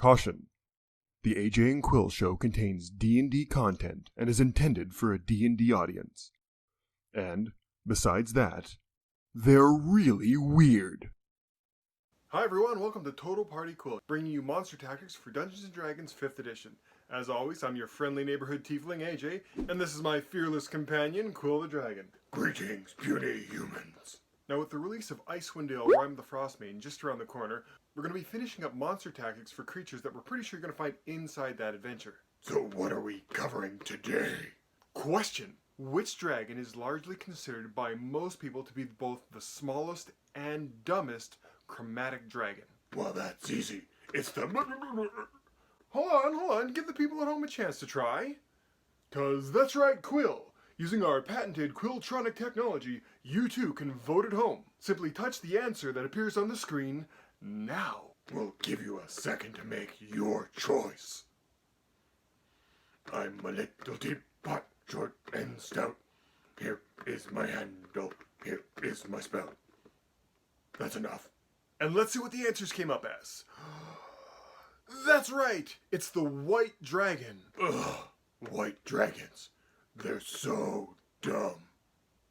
Caution! The AJ and Quill show contains D&D content and is intended for a D&D audience. And, besides that, they're really weird. Hi everyone, welcome to Total Party Quill, bringing you monster tactics for Dungeons & Dragons 5th edition. As always, I'm your friendly neighborhood Tiefling, AJ, and this is my fearless companion, Quill the Dragon. Greetings, puny humans. Now with the release of Icewind Dale Rime the Frostmaiden just around the corner, we're going to be finishing up monster tactics for creatures that we're pretty sure you're going to find inside that adventure. So what are we covering today? Question: which dragon is largely considered by most people to be both the smallest and dumbest chromatic dragon? Well, that's easy. It's the... Hold on, give the people at home a chance to try. 'Cause that's right, Quill. Using our patented Quilltronic technology, you too can vote at home. Simply touch the answer that appears on the screen now. We'll give you a second to make your choice. I'm a little teapot, short and stout. Here is my handle. Here is my spout. That's enough. And let's see what the answers came up as. That's right! It's the White Dragon. Ugh, white dragons. They're so dumb.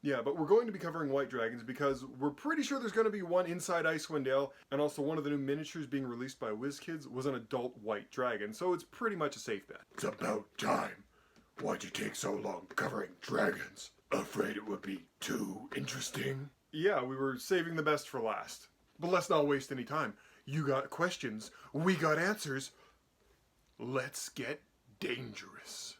Yeah, but we're going to be covering white dragons because we're pretty sure there's going to be one inside Icewind Dale, and also one of the new miniatures being released by WizKids was an adult white dragon, so it's pretty much a safe bet. It's about time. Why'd you take so long covering dragons? Afraid it would be too interesting? Yeah, we were saving the best for last. But let's not waste any time. You got questions, we got answers. Let's get dangerous.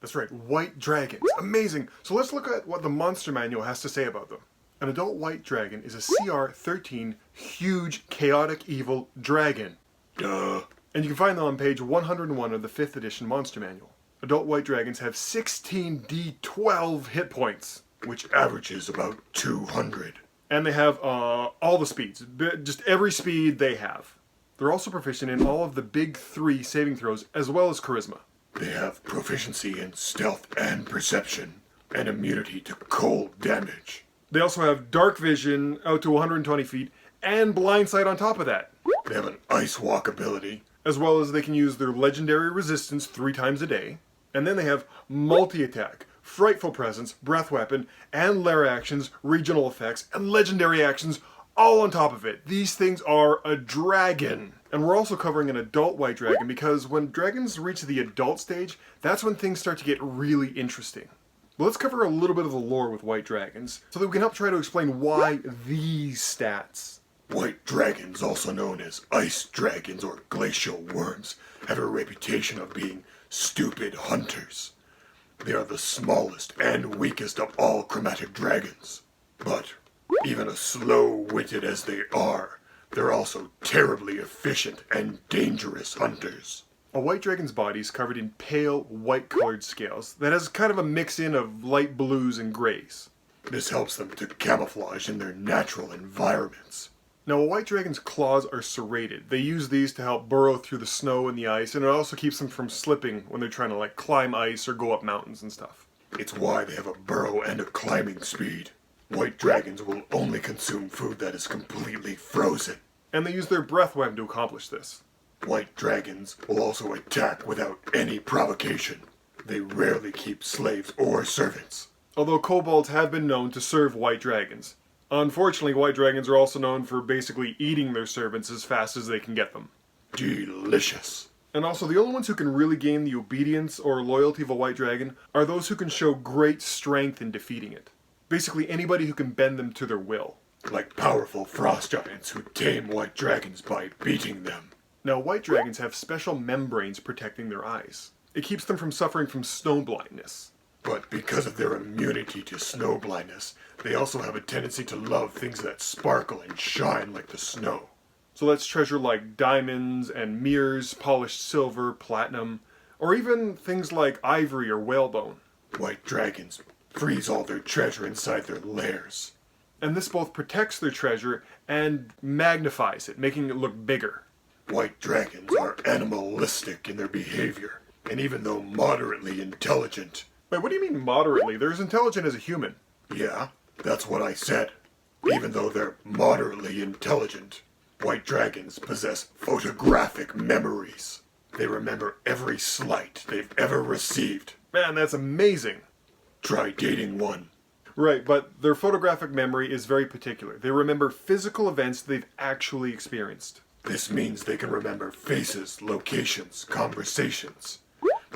That's right, white dragons. Amazing! So let's look at what the monster manual has to say about them. An adult white dragon is a CR13 huge chaotic evil dragon. Duh. And you can find them on page 101 of the 5th edition monster manual. Adult white dragons have 16d12 hit points, Which averages about 200. and they have all the speeds, just every speed they have. They're also proficient in all of the big 3 saving throws as well as charisma. They have proficiency in stealth and perception, and immunity to cold damage. They also have dark vision out to 120 feet and blind sight on top of that. They have an ice walk ability. As well as they can use their legendary resistance 3 times a day. And then they have multi-attack, frightful presence, breath weapon, and lair actions, regional effects, and legendary actions all on top of it. These things are a dragon. And we're also covering an adult white dragon because when dragons reach the adult stage, that's when things start to get really interesting. But let's cover a little bit of the lore with white dragons so that we can help try to explain why these stats. White dragons, also known as ice dragons or glacial worms, have a reputation of being stupid hunters. They are the smallest and weakest of all chromatic dragons. But even as slow-witted as they are, they're also terribly efficient and dangerous hunters. A white dragon's body is covered in pale, white-colored scales that has kind of a mix-in of light blues and grays. This helps them to camouflage in their natural environments. Now, a white dragon's claws are serrated. They use these to help burrow through the snow and the ice, and it also keeps them from slipping when they're trying to, climb ice or go up mountains and stuff. It's why they have a burrow and a climbing speed. White dragons will only consume food that is completely frozen. And they use their breath weapon to accomplish this. White dragons will also attack without any provocation. They rarely keep slaves or servants. Although kobolds have been known to serve white dragons. Unfortunately, white dragons are also known for basically eating their servants as fast as they can get them. Delicious. And also, the only ones who can really gain the obedience or loyalty of a white dragon are those who can show great strength in defeating it. Basically, anybody who can bend them to their will. Like powerful frost giants who tame white dragons by beating them. Now, white dragons have special membranes protecting their eyes. It keeps them from suffering from snow blindness. But because of their immunity to snow blindness, they also have a tendency to love things that sparkle and shine like the snow. So that's treasure like diamonds and mirrors, polished silver, platinum, or even things like ivory or whalebone. White dragons freeze all their treasure inside their lairs. and this both protects their treasure and magnifies it, making it look bigger. White dragons are animalistic in their behavior, and even though moderately intelligent. Wait, what do you mean moderately? They're as intelligent as a human. Yeah, that's what I said. Even though they're moderately intelligent, white dragons possess photographic memories. They remember every slight they've ever received. Man, that's amazing. Try dating one. Right, but their photographic memory is very particular. They remember physical events they've actually experienced. This means they can remember faces, locations, conversations.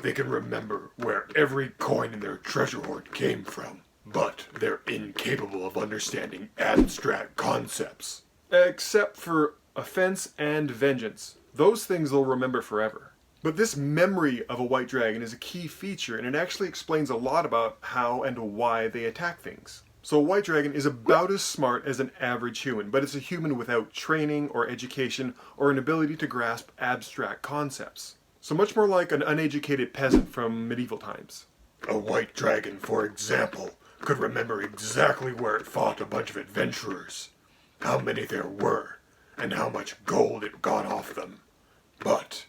They can remember where every coin in their treasure hoard came from. But they're incapable of understanding abstract concepts. Except for offense and vengeance. Those things they'll remember forever. But this memory of a white dragon is a key feature, and it actually explains a lot about how and why they attack things. So a white dragon is about as smart as an average human, but it's a human without training or education or an ability to grasp abstract concepts. So much more like an uneducated peasant from medieval times. A white dragon, for example, could remember exactly where it fought a bunch of adventurers, how many there were, and how much gold it got off them. But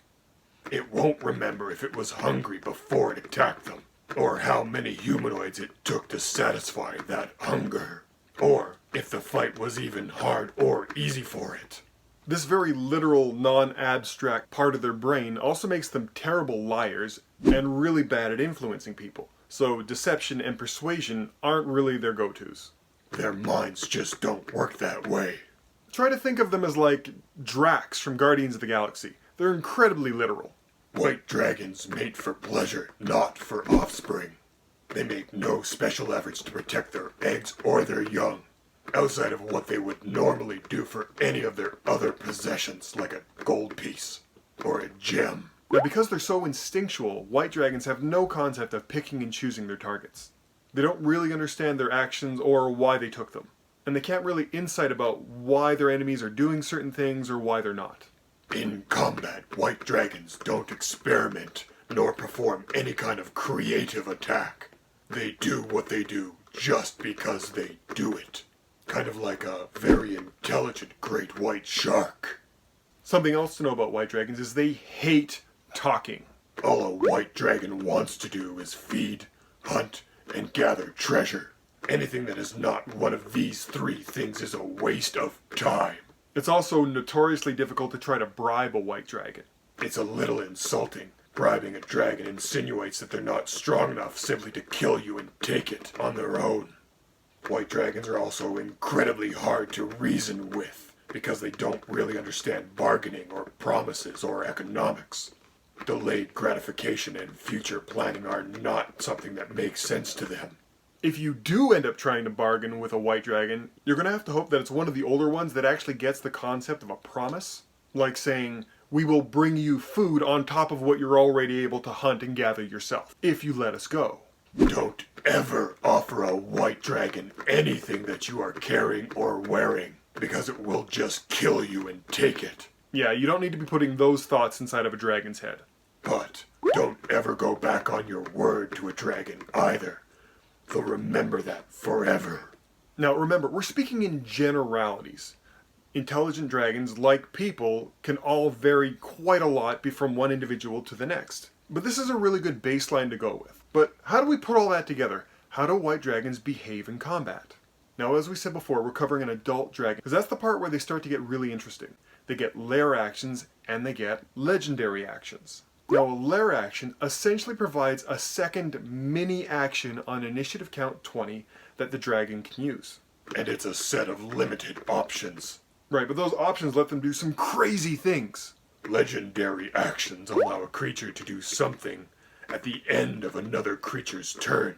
it won't remember if it was hungry before it attacked them, or how many humanoids it took to satisfy that hunger, or if the fight was even hard or easy for it. This very literal, non-abstract part of their brain also makes them terrible liars and really bad at influencing people. So deception and persuasion aren't really their go-tos. Their minds just don't work that way. Try to think of them as like Drax from Guardians of the Galaxy. They're incredibly literal. White dragons mate for pleasure, not for offspring. They make no special efforts to protect their eggs or their young, outside of what they would normally do for any of their other possessions, like a gold piece or a gem. Now, because they're so instinctual, white dragons have no concept of picking and choosing their targets. They don't really understand their actions or why they took them. And they can't really insight about why their enemies are doing certain things or why they're not. In combat, white dragons don't experiment nor perform any kind of creative attack. They do what they do just because they do it. Kind of like a very intelligent great white shark. Something else to know about white dragons is they hate talking. All a white dragon wants to do is feed, hunt, and gather treasure. Anything that is not one of these three things is a waste of time. It's also notoriously difficult to try to bribe a white dragon. It's a little insulting. Bribing a dragon insinuates that they're not strong enough simply to kill you and take it on their own. White dragons are also incredibly hard to reason with because they don't really understand bargaining or promises or economics. Delayed gratification and future planning are not something that makes sense to them. If you do end up trying to bargain with a white dragon, you're going to have to hope that it's one of the older ones that actually gets the concept of a promise. Like saying, we will bring you food on top of what you're already able to hunt and gather yourself, if you let us go. Don't ever offer a white dragon anything that you are carrying or wearing, because it will just kill you and take it. Yeah, you don't need to be putting those thoughts inside of a dragon's head. But don't ever go back on your word to a dragon either. They'll remember that forever. Now remember, we're speaking in generalities. Intelligent dragons, like people, can all vary quite a lot from one individual to the next. But this is a really good baseline to go with. But how do we put all that together? How do white dragons behave in combat? Now, as we said before, we're covering an adult dragon, because that's the part where they start to get really interesting. They get lair actions, and they get legendary actions. Now, a lair action essentially provides a second mini action on initiative count 20 that the dragon can use. And it's a set of limited options. Right, but those options let them do some crazy things. Legendary actions allow a creature to do something at the end of another creature's turn.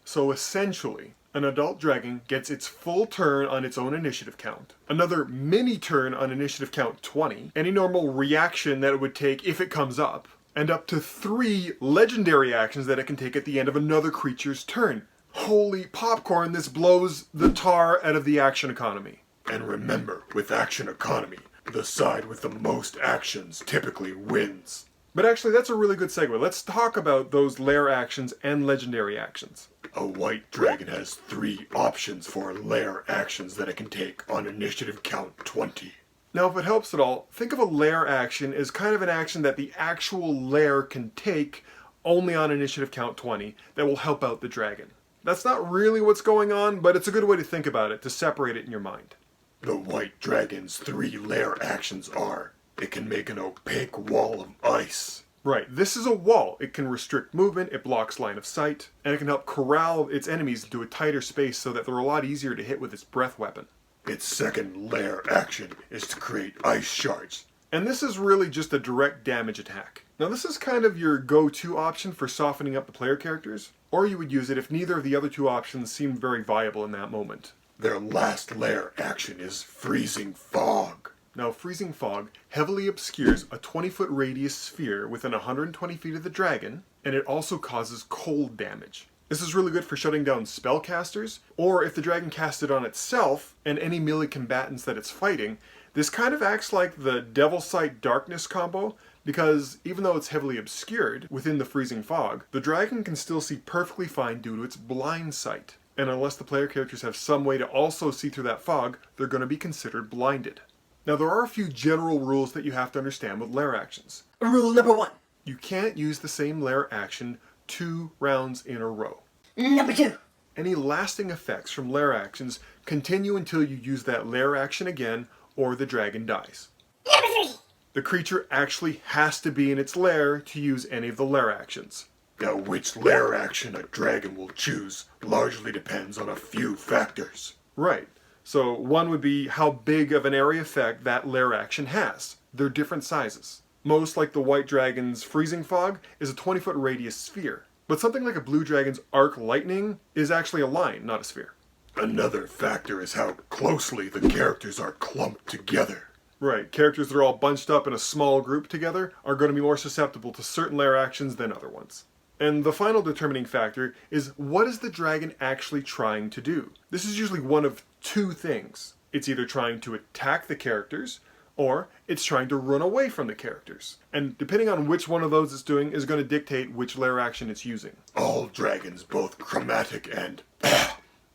So essentially, an adult dragon gets its full turn on its own initiative count, another mini turn on initiative count 20, any normal reaction that it would take if it comes up, and up to 3 legendary actions that it can take at the end of another creature's turn. Holy popcorn, this blows the tar out of the action economy. And remember, with action economy, the side with the most actions typically wins. But actually, that's a really good segue. Let's talk about those lair actions and legendary actions. A white dragon has 3 options for lair actions that it can take on initiative count 20. Now, if it helps at all, think of a lair action as kind of an action that the actual lair can take only on initiative count 20 that will help out the dragon. That's not really what's going on, but it's a good way to think about it, to separate it in your mind. The white dragon's 3 lair actions are: it can make an opaque wall of ice. Right, this is a wall. It can restrict movement, it blocks line of sight, and it can help corral its enemies into a tighter space so that they're a lot easier to hit with its breath weapon. Its second lair action is to create ice shards. And this is really just a direct damage attack. Now this is kind of your go-to option for softening up the player characters, or you would use it if neither of the other 2 options seemed very viable in that moment. Their last lair action is freezing fog. Now, freezing fog heavily obscures a 20-foot radius sphere within 120 feet of the dragon, and it also causes cold damage. This is really good for shutting down spellcasters, or if the dragon casts it on itself and any melee combatants that it's fighting. This kind of acts like the Devil Sight Darkness combo, because even though it's heavily obscured within the freezing fog, the dragon can still see perfectly fine due to its blind sight. And unless the player characters have some way to also see through that fog, they're going to be considered blinded. Now, there are a few general rules that you have to understand with lair actions. Rule number 1. You can't use the same lair action 2 rounds in a row. Number 2. Any lasting effects from lair actions continue until you use that lair action again or the dragon dies. Number 3. The creature actually has to be in its lair to use any of the lair actions. Now, which lair action a dragon will choose largely depends on a few factors. Right. So one would be how big of an area effect that lair action has. They're different sizes. Most, like the white dragon's freezing fog, is a 20-foot radius sphere. But something like a blue dragon's arc lightning is actually a line, not a sphere. Another factor is how closely the characters are clumped together. Right, characters that are all bunched up in a small group together are going to be more susceptible to certain lair actions than other ones. And the final determining factor is, what is the dragon actually trying to do? This is usually one of 2 things. It's either trying to attack the characters, or it's trying to run away from the characters. And depending on which one of those it's doing is going to dictate which lair action it's using. All dragons, both chromatic and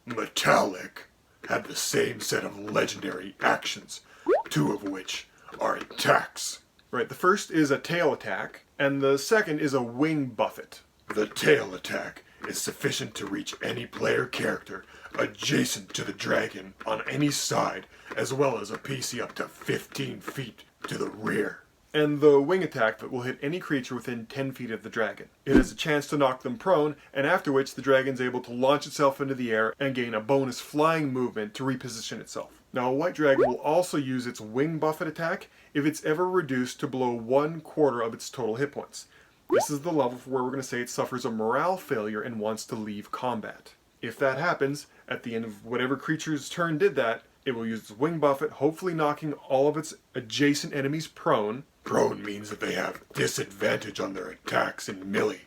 metallic, have the same set of legendary actions, 2 of which are attacks. Right, the first is a tail attack, and the second is a wing buffet. The tail attack is sufficient to reach any player character adjacent to the dragon on any side, as well as a PC up to 15 feet to the rear. And the wing attack that will hit any creature within 10 feet of the dragon. It has a chance to knock them prone, and after which the dragon's able to launch itself into the air and gain a bonus flying movement to reposition itself. Now, a white dragon will also use its wing buffet attack if it's ever reduced to below 1/4 of its total hit points. This is the level where we're going to say it suffers a morale failure and wants to leave combat. If that happens, at the end of whatever creature's turn did that, it will use its wing buffet, hopefully knocking all of its adjacent enemies prone. Prone means that they have disadvantage on their attacks in melee.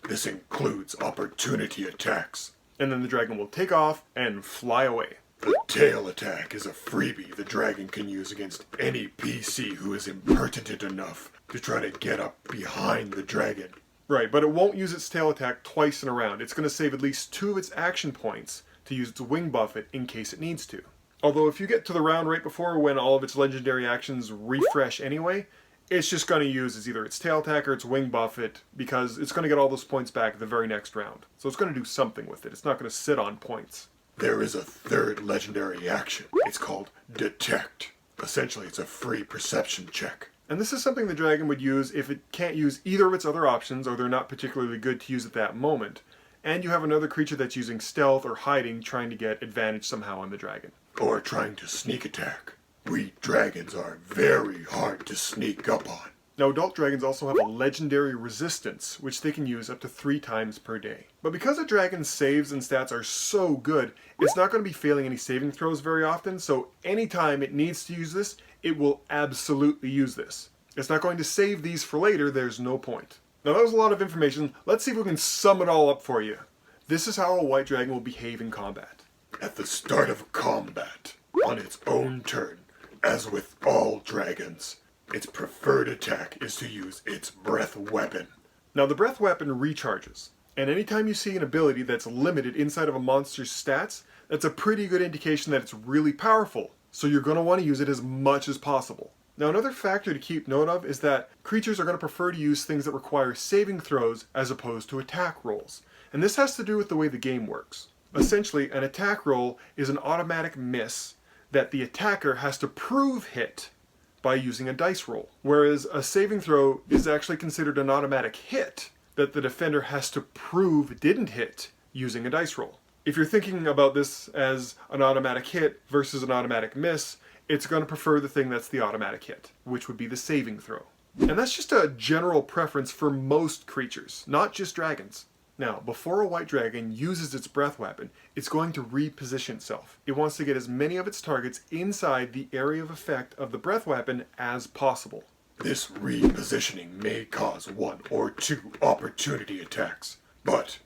This includes opportunity attacks. And then the dragon will take off and fly away. The tail attack is a freebie the dragon can use against any PC who is impertinent enough to try to get up behind the dragon. Right, but it won't use its tail attack twice in a round. It's going to save at least 2 of its action points to use its wing buffet in case it needs to. Although if you get to the round right before when all of its legendary actions refresh anyway, it's just going to use either its tail attack or its wing buffet, because it's going to get all those points back the very next round. So it's going to do something with it. It's not going to sit on points. There is a third legendary action. It's called Detect. Essentially, it's a free perception check. And this is something the dragon would use if it can't use either of its other options, or they're not particularly good to use at that moment. And you have another creature that's using stealth or hiding, trying to get advantage somehow on the dragon. Or trying to sneak attack. We dragons are very hard to sneak up on. Now, adult dragons also have a legendary resistance, which they can use up to 3 times per day. But because a dragon's saves and stats are so good, it's not going to be failing any saving throws very often, so anytime it needs to use this, it will absolutely use this. It's not going to save these for later, there's no point. Now, that was a lot of information. Let's see if we can sum it all up for you. This is how a white dragon will behave in combat. At the start of combat, on its own turn, as with all dragons, its preferred attack is to use its breath weapon. Now the breath weapon recharges, and anytime you see an ability that's limited inside of a monster's stats, that's a pretty good indication that it's really powerful, so you're going to want to use it as much as possible. Now another factor to keep note of is that creatures are going to prefer to use things that require saving throws as opposed to attack rolls, and this has to do with the way the game works. Essentially, an attack roll is an automatic miss that the attacker has to prove hit by using a dice roll, whereas a saving throw is actually considered an automatic hit that the defender has to prove didn't hit using a dice roll. If you're thinking about this as an automatic hit versus an automatic miss, it's going to prefer the thing that's the automatic hit, which would be the saving throw. And that's just a general preference for most creatures, not just dragons. Now, before a white dragon uses its breath weapon, it's going to reposition itself. It wants to get as many of its targets inside the area of effect of the breath weapon as possible. This repositioning may cause 1 or 2 opportunity attacks, but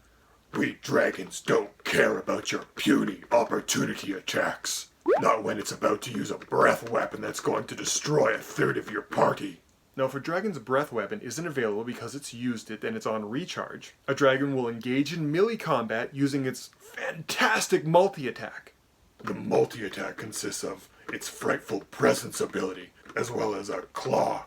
we dragons don't care about your puny opportunity attacks. Not when it's about to use a breath weapon that's going to destroy a third of your party. Now, if a dragon's breath weapon isn't available because it's used it and it's on recharge, a dragon will engage in melee combat using its fantastic multi-attack. The multi-attack consists of its frightful presence ability, as well as a claw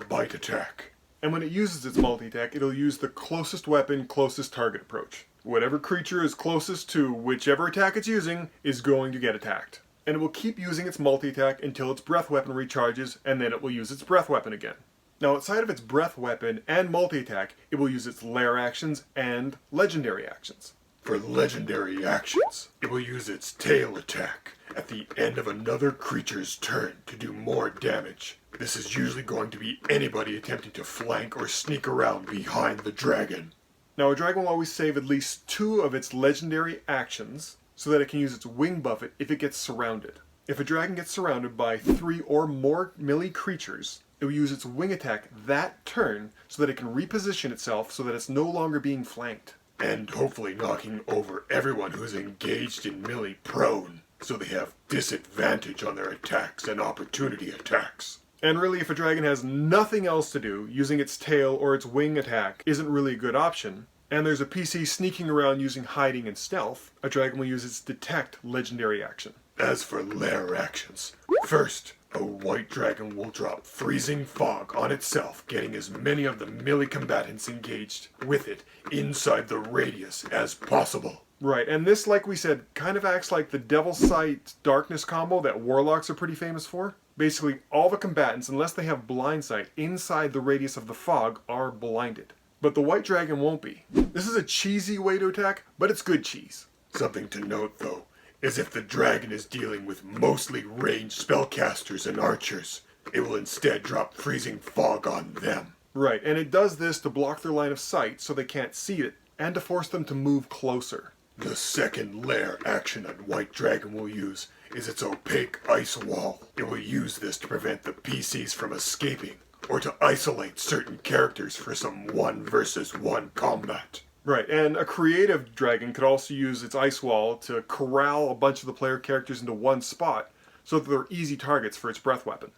bite attack. And when it uses its multi-attack, it'll use the closest weapon, closest target approach. Whatever creature is closest to whichever attack it's using is going to get attacked. And it will keep using its multi-attack until its breath weapon recharges, and then it will use its breath weapon again. Now, outside of its breath weapon and multi-attack, it will use its lair actions and legendary actions. For legendary actions, it will use its tail attack at the end of another creature's turn to do more damage. This is usually going to be anybody attempting to flank or sneak around behind the dragon. Now, a dragon will always save at least 2 of its legendary actions, so that it can use its wing buffet if it gets surrounded. If a dragon gets surrounded by 3 or more melee creatures, it will use its wing attack that turn so that it can reposition itself so that it's no longer being flanked. And hopefully knocking over everyone who's engaged in melee prone, so they have disadvantage on their attacks and opportunity attacks. And really, if a dragon has nothing else to do, using its tail or its wing attack isn't really a good option, and there's a PC sneaking around using hiding and stealth, a dragon will use its detect legendary action. As for lair actions, first, a white dragon will drop freezing fog on itself, getting as many of the melee combatants engaged with it inside the radius as possible. Right, and this, like we said, kind of acts like the Devil's Sight Darkness combo that Warlocks are pretty famous for. Basically, all the combatants, unless they have blind sight inside the radius of the fog, are blinded. But the white dragon won't be. This is a cheesy way to attack, but it's good cheese. Something to note, though, is if the dragon is dealing with mostly ranged spellcasters and archers, it will instead drop freezing fog on them. Right, and it does this to block their line of sight so they can't see it, and to force them to move closer. The second lair action a white dragon will use is its opaque ice wall. It will use this to prevent the PCs from escaping, or to isolate certain characters for some 1 versus 1 combat. Right, and a creative dragon could also use its ice wall to corral a bunch of the player characters into one spot so that they're easy targets for its breath weapon.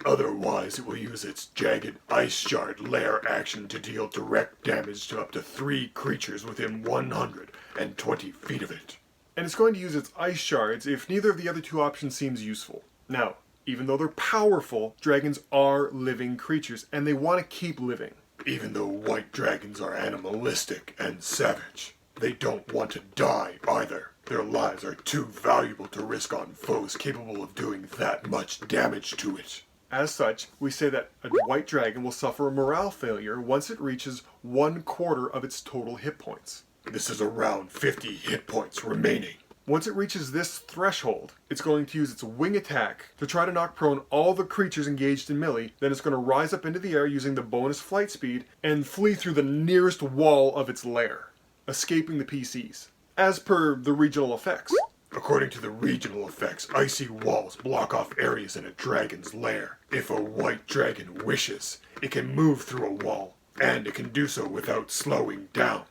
Otherwise, it will use its jagged ice shard lair action to deal direct damage to up to 3 creatures within 120 feet of it. And it's going to use its ice shards if neither of the other 2 options seems useful. Now, even though they're powerful, dragons are living creatures, and they want to keep living. Even though white dragons are animalistic and savage, they don't want to die either. Their lives are too valuable to risk on foes capable of doing that much damage to it. As such, we say that a white dragon will suffer a morale failure once it reaches 1/4 of its total hit points. This is around 50 hit points remaining. Once it reaches this threshold, it's going to use its wing attack to try to knock prone all the creatures engaged in melee. Then it's going to rise up into the air using the bonus flight speed and flee through the nearest wall of its lair, escaping the PCs, as per the regional effects. According to the regional effects, icy walls block off areas in a dragon's lair. If a white dragon wishes, it can move through a wall, and it can do so without slowing down.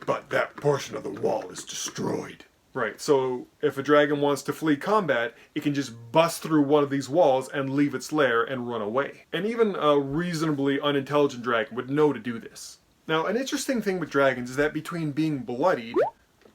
But that portion of the wall is destroyed. Right, so if a dragon wants to flee combat, it can just bust through one of these walls and leave its lair and run away. And even a reasonably unintelligent dragon would know to do this. Now, an interesting thing with dragons is that between being bloodied,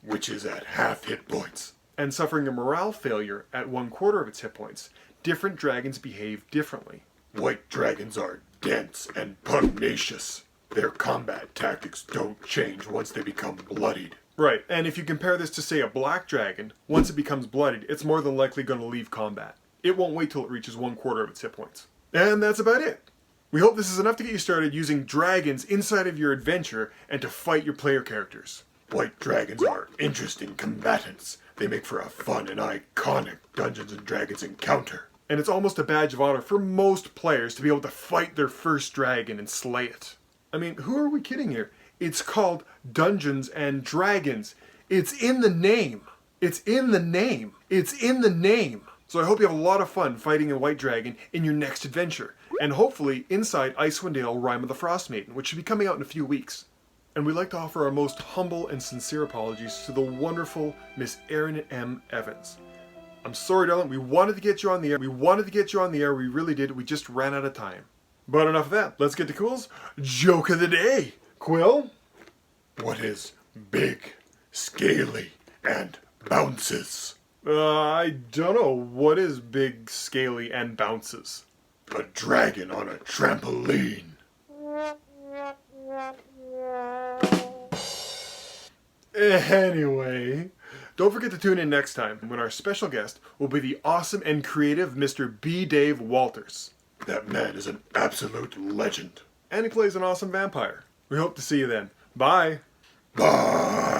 which is at half hit points, and suffering a morale failure at 1/4 of its hit points, different dragons behave differently. White dragons are dense and pugnacious. Their combat tactics don't change once they become bloodied. Right, and if you compare this to, say, a black dragon, once it becomes bloodied, it's more than likely going to leave combat. It won't wait till it reaches 1/4 of its hit points. And that's about it. We hope this is enough to get you started using dragons inside of your adventure and to fight your player characters. White dragons are interesting combatants. They make for a fun and iconic Dungeons & Dragons encounter. And it's almost a badge of honor for most players to be able to fight their first dragon and slay it. I mean, who are we kidding here? It's called Dungeons and Dragons. It's in the name. It's in the name. It's in the name. So I hope you have a lot of fun fighting a white dragon in your next adventure. And hopefully inside Icewind Dale Rime of the Frost Maiden, which should be coming out in a few weeks. And we'd like to offer our most humble and sincere apologies to the wonderful Miss Erin M. Evans. I'm sorry, darling. We wanted to get you on the air. We really did. We just ran out of time. But enough of that. Let's get to Quill's Joke of the Day. Quill? What is big, scaly, and bounces? I don't know. What is big, scaly, and bounces? A dragon on a trampoline. Anyway, don't forget to tune in next time when our special guest will be the awesome and creative Mr. B. Dave Walters. That man is an absolute legend. And he plays an awesome vampire. We hope to see you then. Bye. Bye.